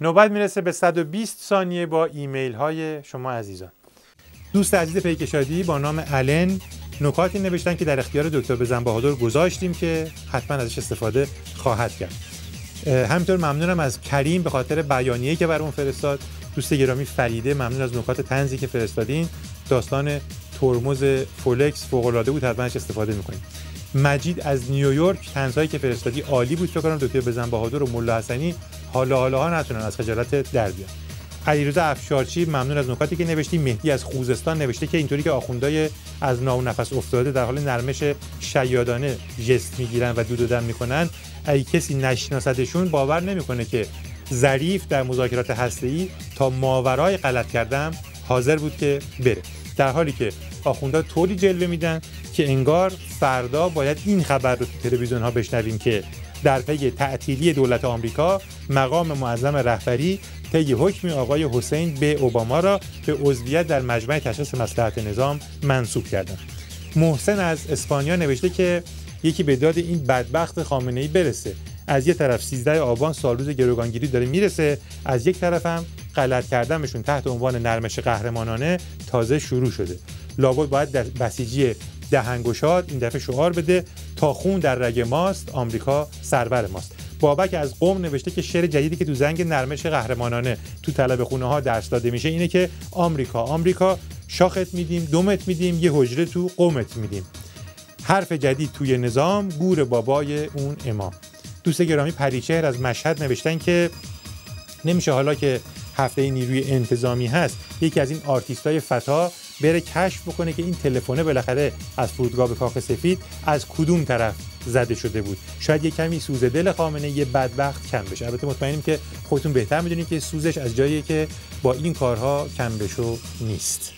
نوبت میرسه به 120 ثانیه با ایمیل های شما عزیزان. دوست عزیز پیکشادی با نام الن نکاتی نوشتن که در اختیار دکتر بزنبهادر گذاشتیم که حتما ازش استفاده خواهد کرد. همینطور ممنونم از کریم به خاطر بیانیه‌ای که برامون فرستاد. دوست گرامی فریده ممنون از نکات طنزی که فرستادین. داستان ترمز فولکس فوق‌العاده بود، حتما ازش استفاده می‌کنیم. مجید از نیویورک طنزهایی که فرستادی عالی بود. فکر کنم دکتر بزنبهادر و ملا حسنی حالا نتونن از خجالت در بیان. علیرضا افشارچی ممنون از نکاتی که نوشتی. مهدی از خوزستان نوشته که اینطوری که آخوندای از نام و نفس افتاده در حال نرمش شیادانه ژست میگیرن و دود و دم میکنن، اگه کسی نشناسدشون باور نمیکنه که ظریف در مذاکرات هسته‌ای تا ماورای غلط کردم حاضر بود که بره، در حالی که آخوندا طوری جلوه میدن که انگار فردا باید این خبر رو تو تلویزیون ها بشنویم که در پی تعطیلی دولت آمریکا مقام معظم رهبری طی حکم آقای حسین به اوباما را به عضویت در مجمع تشخیص مصلحت نظام منصوب کردند. محسن از اسپانیا نوشته که یکی به داد این بدبخت خامنه‌ای برسه. از یه طرف 13 آبان سالروز گروگانگیری داره میرسه، از یک طرف هم غلط کردنشون تحت عنوان نرمش قهرمانانه تازه شروع شده. لابد باید در بسیجی دهنگشاد این دفعه شعار بده تا خون در رگ ماست، آمریکا سرور ماست. بابک از قم نوشته که شعر جدیدی که تو زنگ نرمش قهرمانانه تو طلب خونه ها درس داده میشه اینه که آمریکا شاخت میدیم، دمت میدیم، یه حجره تو قمت میدیم. حرف جدید توی نظام، گور بابای اون امام. دوست گرامی پریچهر از مشهد نوشتن که نمیشه حالا که هفته نیروی انتظامی هست یکی از این آرتیستای فتا بره کشف بکنه که این تلفن بالاخره از فرودگاه به کاخ سفید از کدوم طرف زده شده بود. شاید یه کمی سوز دل خامنه یه بدبخت کم بشه. البته مطمئنیم که خودتون بهتر میدونید که سوزش از جاییه که با این کارها کم بشو نیست.